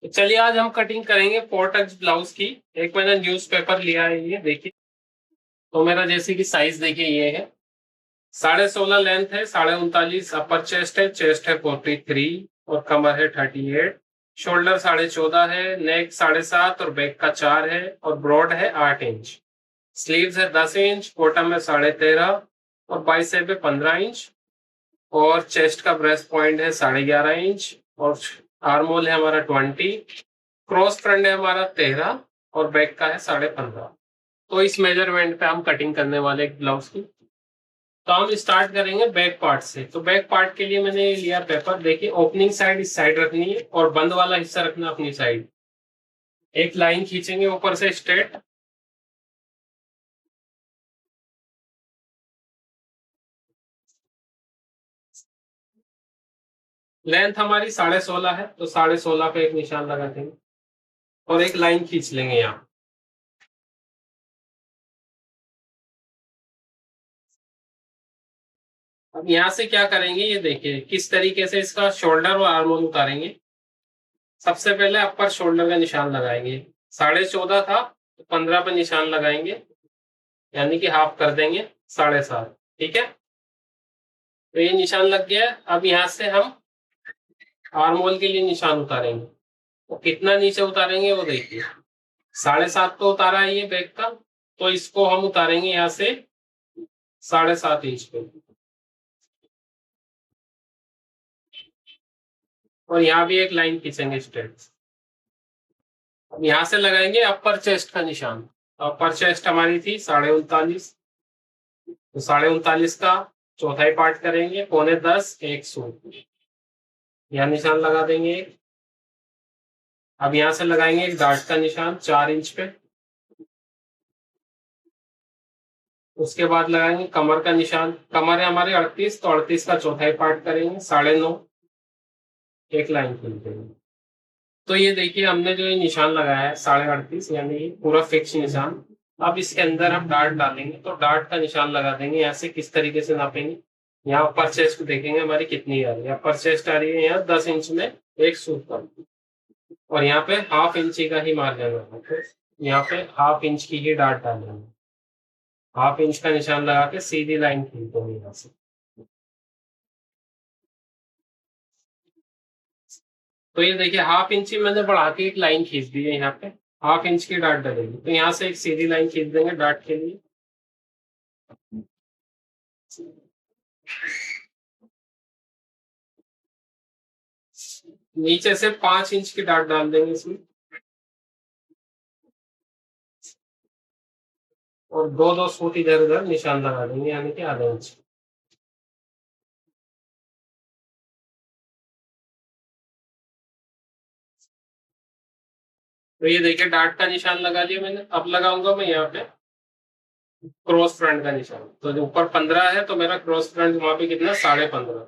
तो चलिए आज हम कटिंग करेंगे 4 टक्स ब्लाउज की। एक मैंने न्यूज़पेपर लिया है, ये देखिए। तो मेरा जैसे कि साइज देखिए ये है, 16.5 लेंथ है, 39.5 अपर चेस्ट है 43 और कमर है 38। शोल्डर 14.5 है, नेक 7.5 और बैक का 4 है और ब्रॉड है 8 इंच। स्लीव्स है 10 इंच, बॉटम है 13.5 और बाइसेप है 15 इंच। और चेस्ट का ब्रेस्ट पॉइंट है 11.5 इंच और आर्मोल है हमारा 20। क्रॉस फ्रंट है हमारा 13 और बैक का है 15.5। तो इस मेजरमेंट पे हम कटिंग करने वाले एक ब्लाउज की। तो हम स्टार्ट करेंगे बैक पार्ट से। तो बैक पार्ट के लिए मैंने लिया पेपर। देखिए, ओपनिंग साइड इस साइड रखनी है और बंद वाला हिस्सा रखना अपनी साइड। एक लाइन खींचेंगे ऊपर से स्ट्रेट। लेंथ हमारी 16.5 है, तो 16.5 पे एक निशान लगा देंगे और एक लाइन खींच लेंगे यहाँ। अब यहाँ से क्या करेंगे, ये देखिए किस तरीके से इसका शोल्डर और आर्मोल उतारेंगे। सबसे पहले अपर शोल्डर का निशान लगाएंगे। 14.5 था तो 15 पे निशान लगाएंगे, यानी कि हाफ कर देंगे 7.5। ठीक है, तो ये निशान लग गया। अब यहाँ से हम आर्मोल के लिए निशान उतारेंगे। तो कितना नीचे उतारेंगे वो देखिए। 7.5 तो उतारा है ये बैक का, तो इसको हम उतारेंगे यहाँ से 7.5 इंच पे। और यहाँ भी एक लाइन खींचेंगे स्ट्रेट। अब यहाँ से लगाएंगे अपर चेस्ट का निशान। अपर चेस्ट हमारी थी 39.5, तो 39.5 का चौथाई पार्ट करेंगे, 9.10 एक सूट। यहाँ निशान लगा देंगे एक। अब यहाँ से लगाएंगे एक डार्ट का निशान 4 इंच पे। उसके बाद लगाएंगे कमर का निशान। कमर है हमारे 38, तो 38 का चौथाई पार्ट करेंगे 9.5, एक लाइन खींच देंगे। तो ये देखिए हमने जो ये निशान लगाया है 38.5, यानी ये पूरा फिक्स निशान। अब इसके अंदर हम डार्ट डालेंगे, तो डार्ट का निशान लगा देंगे। यहाँ से किस तरीके से नापेंगे, यहाँ अपर चेस्ट देखेंगे हमारी कितनी आ रही है। अपर चेस्ट आ रही है यहाँ 10 इंच में एक सूट पर। और यहाँ पे हाफ इंची का ही मार्जिन है, तो यहाँ पे हाफ इंच की ही डार्ट डालेंगे। हाफ इंच का निशान लगा के सीधी लाइन खींच देंगे यहाँ से। तो ये देखिए हाफ इंच ही मैंने बढ़ा के एक लाइन खींच दी है यहाँ पे। हाफ इंच की डार्ट डलेगी, तो यहाँ से एक सीधी लाइन खींच देंगे डार्ट के लिए। नीचे से 5 इंच की डार्ट डाल देंगे इसमें। और दो दो सूट इधर उधर निशान लगा देंगे, यानी कि आधा इंच। तो ये देखिए डार्ट का निशान लगा दिया मैंने। अब लगाऊंगा मैं यहाँ पे क्रॉस फ्रंट का निशान। तो जो ऊपर 15 है, तो मेरा क्रॉस फ्रंट वहां पे कितना 15.5।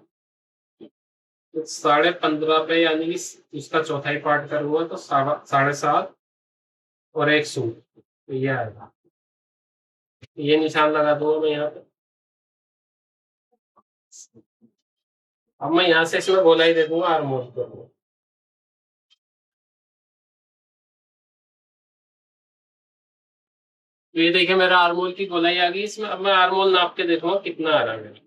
तो 15.5 पे यानी कि उसका चौथाई पार्ट करूंगा, तो 7.5 और एक सूट, तो ये आएगा। ये निशान लगा दूंगा मैं यहाँ पे। अब मैं यहाँ से इसमें गोलाई दे दूंगा आर्मोल को। तो ये देखिए मेरा आर्मोल की गोलाई आ गई इसमें। अब मैं आर्मोल नाप के देखूंगा कितना आ रहा है मेरा।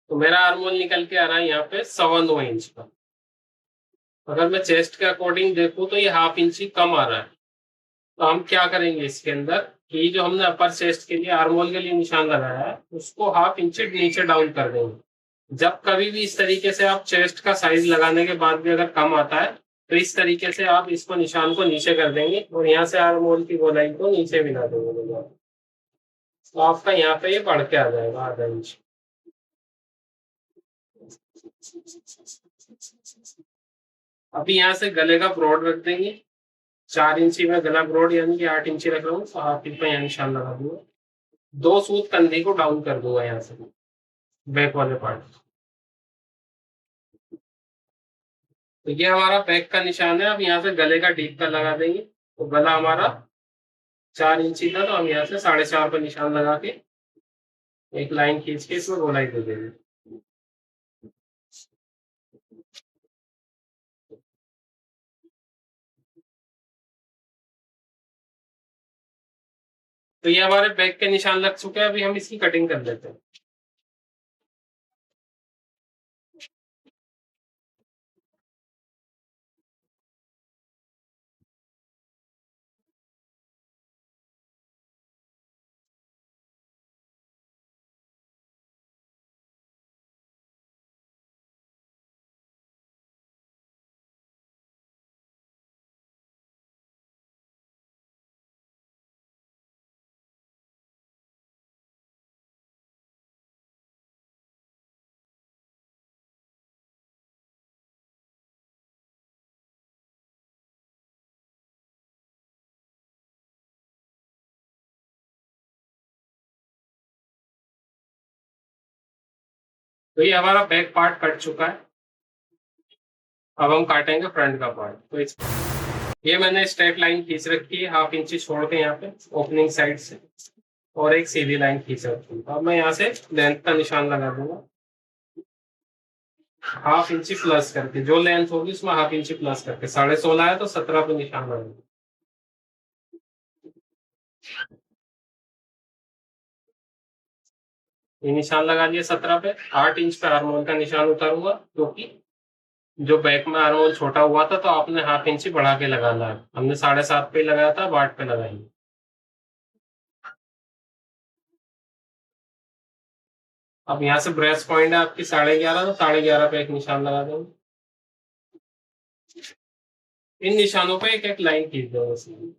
तो मेरा आर्मोल निकल के आ रहा है यहाँ पे 9.25 इंच का। अगर मैं चेस्ट के अकॉर्डिंग देखूं तो ये हाफ इंच ही कम आ रहा है। तो हम क्या करेंगे इसके अंदर, कि जो हमने अपर चेस्ट के लिए आर्मोल के लिए निशान लगाया है उसको हाफ इंच नीचे डाउन कर देंगे। जब कभी भी इस तरीके से आप चेस्ट का साइज लगाने के बाद भी अगर कम आता है, तो इस तरीके से आप इसको निशान को नीचे कर देंगे और यहाँ से आर्मोल की गोलाई को नीचे मिला देंगे। तो आपका यहाँ पे ये बढ़ के आ जाएगा आधा इंच। अभी यहाँ से गले का ब्रॉड रख देंगे। 4 इंची में गला ब्रॉड, यानी कि 8 इंची रख रहा हूँ, तो हाफ इंच में यहाँ निशान लगा दूंगा। दो सूत कंधे को डाउन कर दूंगा यहाँ से बैक वाले पार्ट। तो ये हमारा बैक का निशान है। अब यहाँ से गले का डीप का लगा देंगे। तो गला हमारा 4 इंची था, तो हम यहाँ से 4.5 पर निशान लगा के एक लाइन खींच के इसमें गोलाई दे देंगे। तो ये हमारे बैक के निशान लग चुके हैं, अभी हम इसकी कटिंग कर लेते हैं। तो ये हमारा बैक पार्ट कट चुका है। अब हम काटेंगे फ्रंट का पार्ट। तो ये मैंने स्ट्रेट लाइन खींच रखी है 1/2 इंच छोड़ के यहाँ पे ओपनिंग साइड से, और एक सीधी लाइन खींच रखी है। अब मैं यहाँ से लेंथ का निशान लगा दूंगा 1/2 इंच प्लस करके, जो लेंथ होगी उसमें 1/2 इंच प्लस करके 16.5 है तो 17 पे निशान लगाऊंगा। ये निशान लगा दिया 17 पे। 8 इंच पे आर्म होल का निशान उतारूंगा, क्योंकि जो बैक में आर्म होल छोटा हुआ था तो आपने 1/2 इंच बढ़ा के लगाना है। हमने 7.5 पे लगाया था, 8 पे लगाई। अब यहाँ से ब्रेस्ट पॉइंट है आपकी 11.5, तो 11.5 पे एक निशान लगा देंगे। इन निशानों पे एक एक लाइन खींच देंगे सीधी।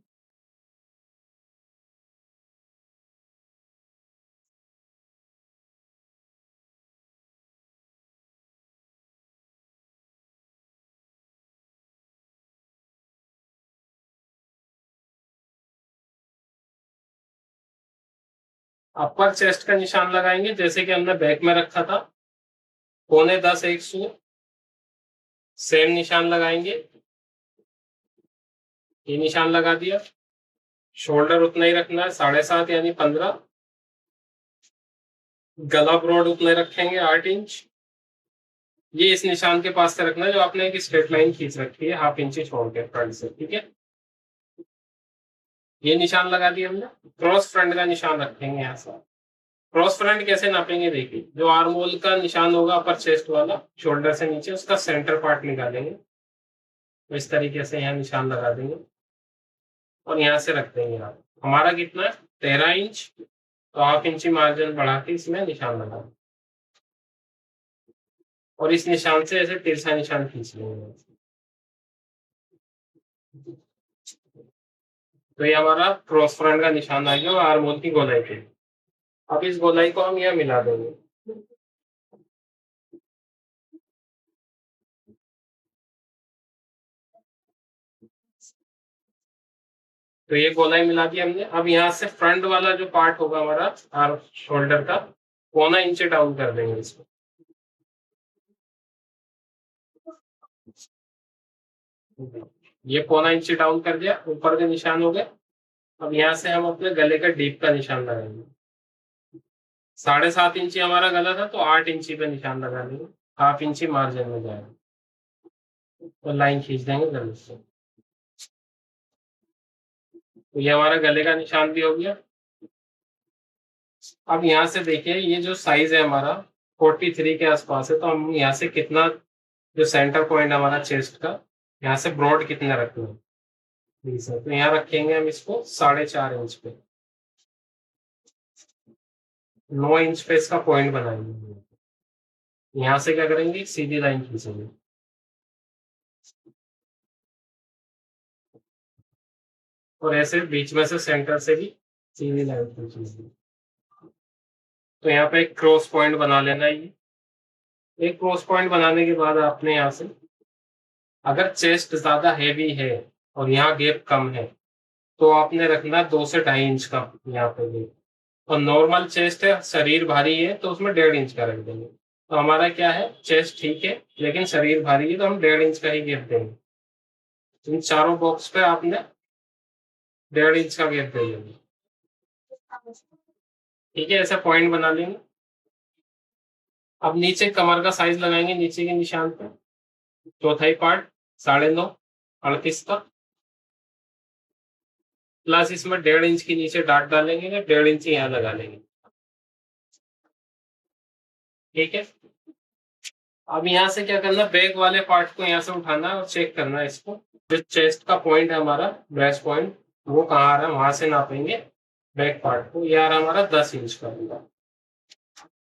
अपर चेस्ट का निशान लगाएंगे जैसे कि हमने बैक में रखा था, 9.25 एक सूर, सेम निशान लगाएंगे। ये निशान लगा दिया। शोल्डर उतना ही रखना है 7.5 यानी 15। गला ब्रॉड उतना ही रखेंगे 8 इंच। ये इस निशान के पास से रखना है जो आपने एक स्ट्रेट लाइन खींच रखी है 1/2 इंच छोड़ के फ्रंट से, ठीक है। ये निशान लगा दिया हमने। क्रॉस फ्रंट का निशान रखेंगे यहाँ से। क्रॉस फ्रंट कैसे नापेंगे देखिए, जो आर्म होल का निशान होगा अपर चेस्ट वाला शोल्डर से नीचे, उसका सेंटर पार्ट निकालेंगे। तो इस तरीके से यहाँ निशान लगा देंगे और यहाँ से रख देंगे। आप हमारा कितना है 13 इंच, तो 1/2 इंची मार्जिन बढ़ा के इसमें निशान लगा, और इस निशान से ऐसे तिरछा निशान खींच लेंगे। तो ये हमारा क्रॉस फ्रंट का निशान आ गया और आर्म होल की गोलाई पे। अब इस गोलाई को हम यहाँ मिला देंगे। तो ये गोलाई मिला दी हमने। अब यहाँ से फ्रंट वाला जो पार्ट होगा हमारा आर्म शोल्डर का, 1/4 इंच डाउन कर देंगे इसको। ये 1/4 इंच डाउन कर दिया, ऊपर के निशान हो गए। अब यहाँ से हम अपने गले का डीप का निशान लगाएंगे। 7.5 इंची हमारा गला था तो 8 इंची पे निशान लगा देंगे, 1/2 इंची मार्जिन में जाएगा, तो लाइन खींच देंगे गले से। तो ये हमारा गले का निशान भी हो गया। अब यहाँ से देखिए ये जो साइज है हमारा 43 के आसपास है, तो हम यहाँ से कितना, जो सेंटर पॉइंट हमारा चेस्ट का, यहाँ से ब्रॉड कितना रखना है 20 है, तो यहाँ रखेंगे हम इसको 4.5 इंच पे। 9 इंच पे इसका पॉइंट बनाएंगे। यहाँ से क्या करेंगे, सीधी लाइन खींचेंगे और ऐसे बीच में से सेंटर से भी सीधी लाइन खींचेंगे। तो यहाँ पे एक क्रॉस पॉइंट बना लेना है। ये एक क्रॉस पॉइंट बनाने के बाद आपने यहाँ से, अगर चेस्ट ज्यादा हैवी है और यहाँ गैप कम है तो आपने रखना 2 से 2.5 इंच का यहाँ पे गैप। और नॉर्मल चेस्ट है, शरीर भारी है, तो उसमें 1.5 इंच का रख देंगे। तो हमारा क्या है, चेस्ट ठीक है लेकिन शरीर भारी है, तो हम 1.5 इंच का ही गैप देंगे। इन चारों बॉक्स पे आपने 1.5 इंच का गैप दे देंगे, ठीक है। ऐसा पॉइंट बना लेंगे। अब नीचे कमर का साइज लगाएंगे, नीचे के निशान पे चौथाई पार्ट 9.5 38 का। प्लस इसमें 1.5 इंच के नीचे डाट डालेंगे, 1.5 इंच यहाँ लगा लेंगे। ठीक है, अब यहाँ से क्या करना, बैक वाले पार्ट को यहाँ से उठाना है और चेक करना है इसको। जो चेस्ट का पॉइंट है हमारा, ब्रेस्ट पॉइंट, वो कहाँ आ रहा है, वहां से नापेंगे बैक पार्ट को। ये आ रहा है हमारा 10 इंच का पूरा।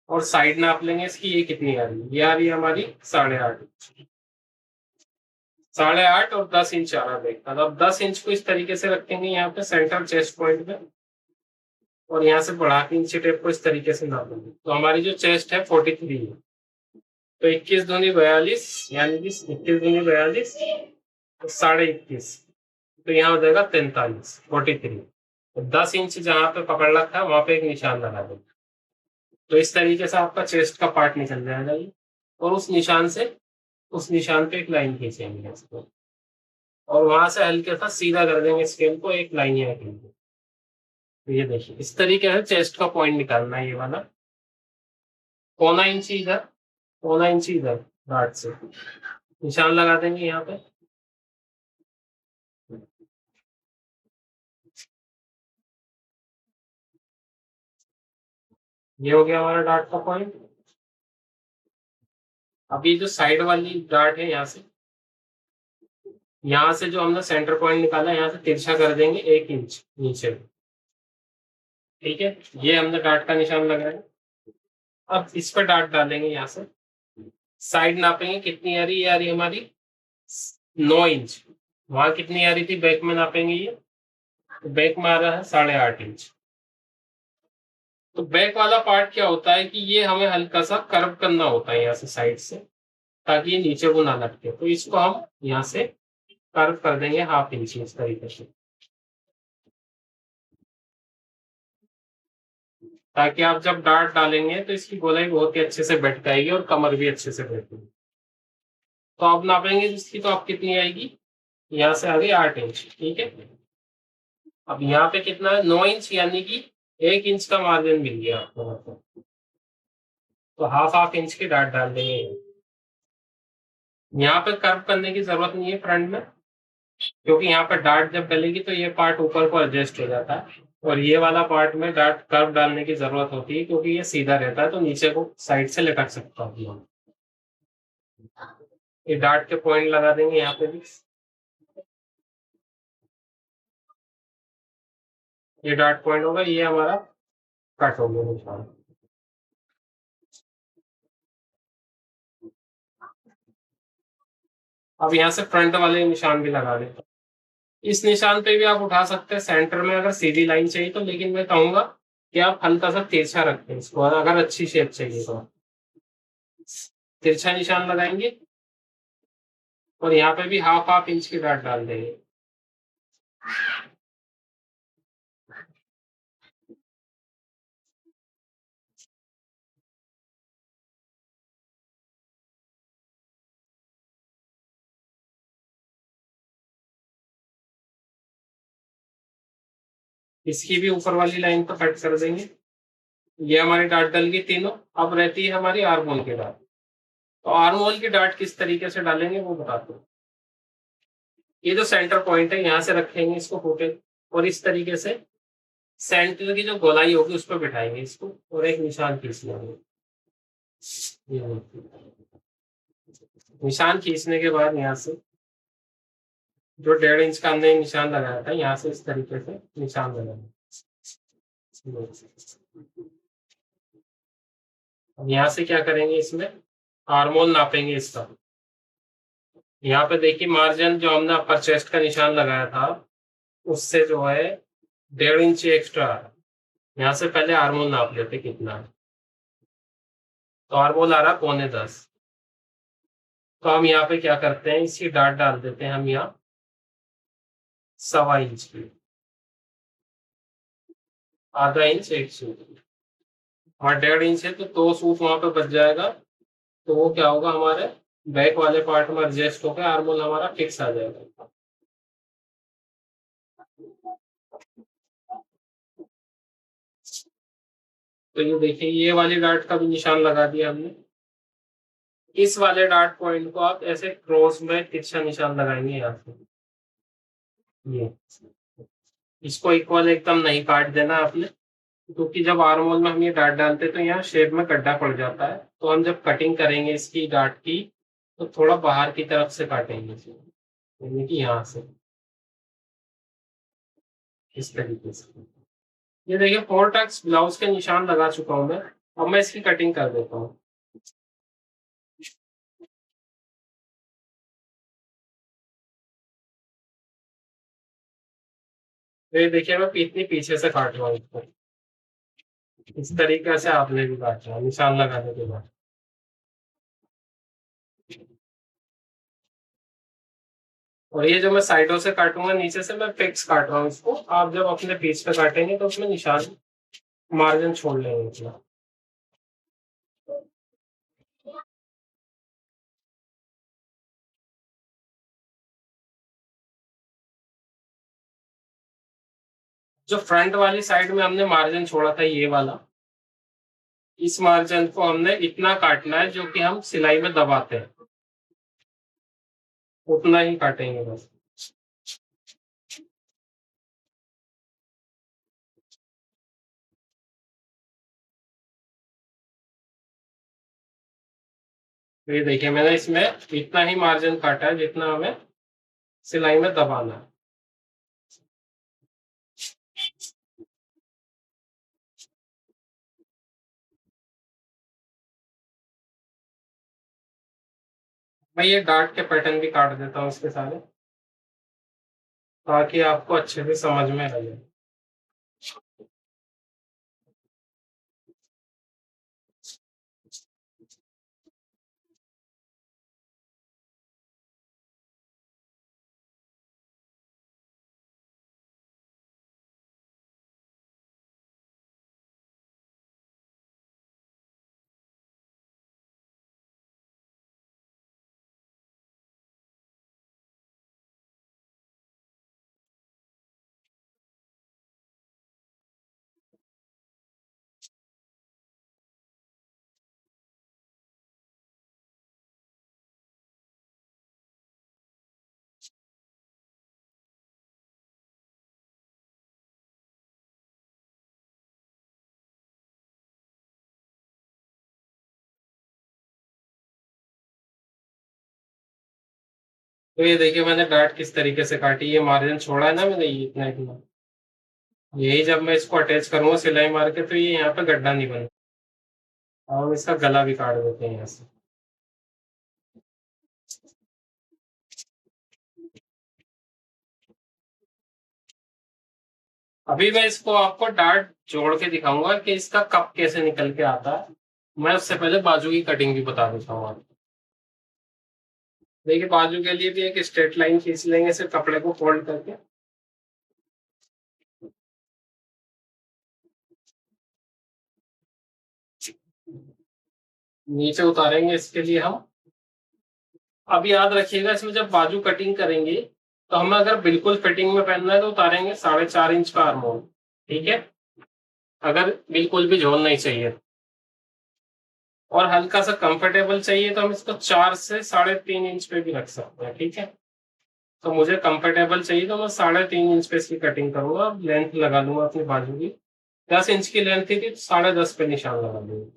और साइड नाप लेंगे इसकी, ये कितनी आ रही है, ये आ रही है हमारी 8.5 इंच। 8.5 और 10 इंच आ रहा है बैक का। अब 10 इंच को इस तरीके से रखेंगे यहाँ पे सेंटर चेस्ट पॉइंट पे, और यहाँ से बढ़ा के इंची टेप को इस तरीके से नापेंगे। तो हमारी जो चेस्ट है 43 है, तो 21 दूनी 42, यानी कि 21 दूनी 42, तो 21.5, तो यहाँ हो जाएगा 43, 43। तो 10 इंच जहाँ पे पकड़ रखा है वहां पे एक निशान लगा दो। तो इस तरीके से आपका चेस्ट का पार्ट निकल जाएगा ये। और उस निशान पे एक लाइन खींचेंगे इसको, और वहां से हल्के सा सीधा कर देंगे स्केल को, एक लाइन यहाँ खींचेंगे। तो ये देखिए इस तरीके से चेस्ट का पॉइंट निकालना है, ये वाला 1.25 इंच इधर, 1.25 इंच इधर डार्ट से निशान लगा देंगे यहाँ पे। ये हो गया हमारा डार्ट का पॉइंट। अभी जो साइड वाली डार्ट है, यहाँ से जो हमने सेंटर पॉइंट निकाला है, यहाँ से तिरछा कर देंगे 1 इंच नीचे। ठीक है, ये हमने डार्ट का निशान लगाया। अब इस पर डार्ट डालेंगे, यहाँ से साइड नापेंगे कितनी आ रही है, आ रही हमारी 9 इंच। वहां कितनी आ रही थी बैक में, नापेंगे ये, तो बैक में आ रहा है 8.5 इंच। तो बैक वाला पार्ट क्या होता है कि ये हमें हल्का सा कर्व करना होता है यहाँ से साइड से, ताकि ये नीचे को ना लटके। तो इसको हम यहाँ से कर्व कर देंगे 1/2 इंच इस तरीके से, ताकि आप जब डार्ट डालेंगे तो इसकी गोलाई बहुत ही अच्छे से बैठ जाएगी और कमर भी अच्छे से बैठेगी। तो आप नापेंगे इसकी, तो आप कितनी आएगी, यहाँ से आ गई 8 इंच। ठीक है, अब यहाँ पे कितना है, 9 इंच, यानी कि 1 इंच का मार्जिन मिल गया आपको, मतलब तो हाफ इंच की डाट डाल देंगे। यहाँ पे कर्व करने की जरूरत नहीं है फ्रंट में, क्योंकि यहाँ पे डाट जब डलेगी तो ये पार्ट ऊपर को एडजस्ट हो जाता है, और ये वाला पार्ट में डाट कर्व डालने की जरूरत होती है, क्योंकि ये सीधा रहता है तो नीचे को साइड से लटक सकता है। ये डाट के पॉइंट लगा देंगे यहाँ पे भी। ये डाट पॉइंट होगा, ये हमारा कट हो गया निशान। अब यहाँ से फ्रंट वाले निशान भी लगा देते हैं। इस निशान पे भी आप उठा सकते हैं सेंटर में अगर सीधी लाइन चाहिए तो, लेकिन मैं कहूंगा कि आप हल्का सा तिरछा रखें इसको, अगर अच्छी शेप चाहिए तो तिरछा निशान लगाएंगे, और यहाँ पे भी हाफ इंच की डाट डाल देंगे। इसकी भी ऊपर वाली लाइन को कट कर देंगे। ये हमारी डाट डल गई तीनों। अब रहती है हमारी आर्म होल की डाट। तो आर्म होल की डाट किस तरीके से डालेंगे वो बताते हैं। ये जो सेंटर पॉइंट है, यहाँ से रखेंगे इसको फुटे, और इस तरीके से सेंटर की जो गोलाई होगी उस पर बिठाएंगे इसको, और एक निशान खींच लेंगे। ये देखिए। निशान खींचने के बाद यहाँ से जो 1.5 इंच का हमने निशान लगाया था, यहाँ से इस तरीके से निशान लगाएंगे। अब यहाँ से क्या करेंगे, इसमें आर्मोल नापेंगे इसका। यहाँ पे देखिए मार्जिन जो हमने अपर चेस्ट का निशान लगाया था, उससे जो है 1.5 इंच एक्स्ट्रा। यहाँ से पहले आर्मोल नाप लेते कितना है, तो आर्मोल आ रहा 9.25। तो हम यहाँ पे क्या करते हैं, इसकी डाट डाल देते हैं हम यहाँ 1.25 इंच की, ½ इंच एक सूट, और 1.5 इंच है तो 2 सूट वहां पे बच जाएगा। तो वो क्या होगा, हमारे बैक वाले पार्ट में एडजस्ट होकर आर्मोल हमारा फिक्स आ जाएगा। तो ये देखिए, ये वाली डाट का भी निशान लगा दिया हमने। इस वाले डाट पॉइंट को आप ऐसे क्रॉस में तिरछा निशान लगाएंगे यहाँ से, ये इसको इक्वल एकदम नहीं काट देना आपने, क्योंकि जब आर्म होल में हम ये डार्ट डालते हैं तो यहाँ शेप में गड्ढा पड़ जाता है। तो हम जब कटिंग करेंगे इसकी डार्ट की, तो थोड़ा बाहर की तरफ से काटेंगे इसे, यानी कि यहाँ से, इस तरीके से। ये देखिए 4 टक्स ब्लाउज के निशान लगा चुका हूँ मैं। अब मैं इसकी कटिंग कर देता हूँ। तो ये देखिए मैं इतनी पीछे से काट रहा हूँ इसको, इस तरीके से आपने भी काटना है निशान लगाने के बाद। और ये जो मैं साइडों से काटूंगा, नीचे से मैं फिक्स काट रहा हूँ इसको। आप जब अपने पीस पे काटेंगे तो उसमें निशान, मार्जिन छोड़ लेंगे इतना। जो फ्रंट वाली साइड में हमने मार्जिन छोड़ा था ये वाला, इस मार्जिन को हमने इतना काटना है जो कि हम सिलाई में दबाते हैं, उतना ही काटेंगे बस। तो ये देखिए मैंने इसमें इतना ही मार्जिन काटा है जितना हमें सिलाई में दबाना है। मैं ये डार्ट के पैटर्न भी काट देता हूँ इसके सारे, ताकि आपको अच्छे से समझ में आ जाए। तो ये देखिए मैंने डार्ट किस तरीके से काटी, ये मार्जिन छोड़ा है ना मैंने, ये इतना इतना। यही जब मैं इसको अटैच करूंगा सिलाई मार के, तो ये यहाँ पे गड्ढा नहीं बनेगा। और हम इसका गला भी काट देते हैं यहाँ से। अभी मैं इसको आपको डार्ट जोड़ के दिखाऊंगा कि इसका कप कैसे निकल के आता है। मैं उससे पहले बाजू की कटिंग भी बता देता हूँ आपको। देखिए बाजू के लिए भी एक स्ट्रेट लाइन खींच लेंगे, सिर्फ कपड़े को फोल्ड करके। नीचे उतारेंगे इसके लिए हम। अब याद रखिएगा इसमें जब बाजू कटिंग करेंगे, तो हमें अगर बिल्कुल फिटिंग में पहनना है तो उतारेंगे 4.5 इंच का आर्म होल। ठीक है, अगर बिल्कुल भी झोल नहीं चाहिए और हल्का सा कंफर्टेबल चाहिए, तो हम इसको 4 से 3.5 इंच पे भी रख सकते हैं। ठीक है, तो मुझे कंफर्टेबल चाहिए तो मैं 3.5 इंच पे इसकी कटिंग करूंगा। लेंथ लगा लूंगा अपनी बाजू की, 10 इंच की लेंथ थी तो 10.5 पे निशान लगा दूंगा।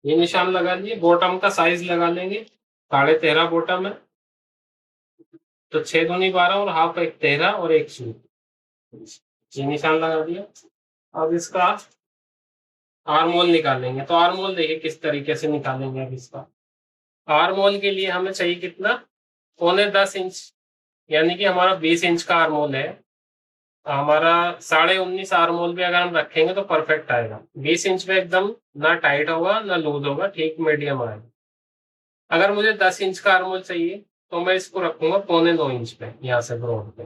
ये निशान लगा लिए। बॉटम का साइज लगा लेंगे, 13.5 बॉटम है, तो 6 दूनी 12 और हाफ, एक 13 और एक सूट। ये निशान लगा दिया। अब इसका आर्म होल निकालेंगे। तो आर्म होल देखिए किस तरीके से निकालेंगे। अब इसका आर्म होल के लिए हमें चाहिए कितना, 9.25 इंच, यानी कि हमारा 20 इंच का आर्म होल है। हमारा 19.5 आर्म होल भी अगर हम रखेंगे तो परफेक्ट आएगा। 20 इंच में एकदम ना टाइट होगा ना लूज होगा, ठीक मीडियम आएगा। अगर मुझे 10 इंच का आर्म होल चाहिए तो मैं इसको रखूंगा 9.25 इंच पे, यहाँ से ब्रॉड पे।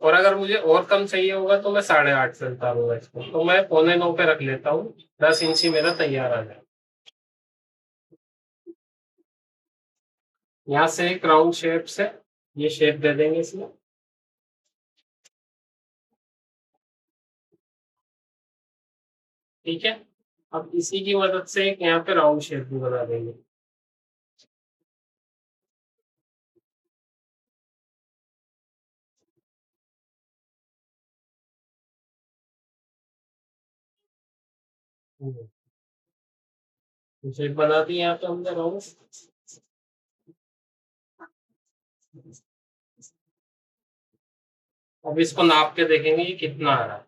और अगर मुझे और कम चाहिए होगा तो मैं 8.5 से उतारूंगा इसको, तो मैं 9.25 पे रख लेता हूँ। 10 इंच ही मेरा तैयार आ जाए। यहाँ से एक राउंड शेप से ये शेप दे देंगे इसमें। ठीक है। अब इसी की मदद से एक यहाँ पे राउंड शेप भी बना देंगे। शेप बना दी यहाँ पे हमने राउंड। अब इसको नाप के देखेंगे ये कितना आ रहा है।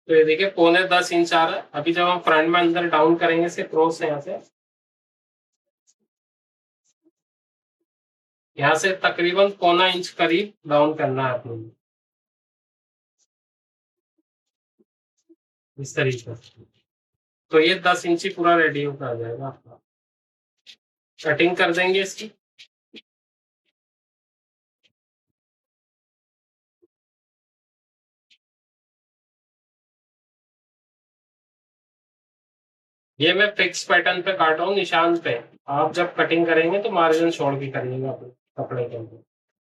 तो ये देखिए 9.25 इंच आ रहा है। अभी जब हम फ्रंट में अंदर डाउन करेंगे से क्रॉस यहाँ से, यहाँ से तकरीबन 0.25 इंच करीब डाउन करना है आपको, इस तरीके से। तो ये 10 इंची पूरा रेडी होकर आ जाएगा आपका। कटिंग कर देंगे इसकी। ये मैं फिक्स पैटर्न पे काट रहा हूँ, निशान पे। आप जब कटिंग करेंगे तो मार्जिन छोड़ के करिएगा अपने कपड़े के अंदर,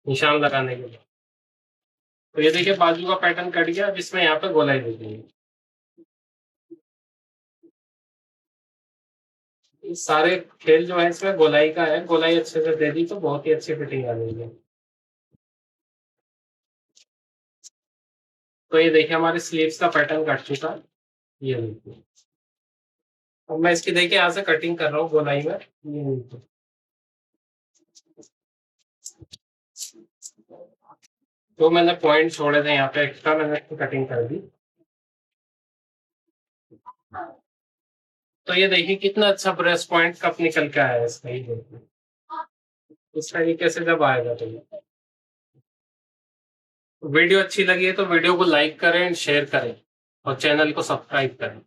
निशान लगाने के लिए। तो ये देखिए बाजू का पैटर्न कट गया। अब इसमें यहाँ पे गोलाई दे देंगे। ये सारे खेल जो है इसमें गोलाई का है। गोलाई अच्छे से दे दी तो बहुत ही अच्छी फिटिंग आ जाएगी। तो ये देखिए हमारे स्लीव्स का पैटर्न कट चुका है। ये देखिए। अब मैं इसकी देखिए यहाँ से कटिंग कर रहा हूँ गोलाई में। ये देखिए। तो मैंने पॉइंट छोड़े थे यहाँ पे एक्स्ट्रा, मैंने इसकी कटिंग कर दी। तो ये देखिए कितना अच्छा ब्रेस्ट पॉइंट कप निकल के आया है इसका। ये देखिए इस तरीके से जब आएगा तो ये। वीडियो अच्छी लगी है तो वीडियो को लाइक करें, शेयर करें और चैनल को सब्सक्राइब करें।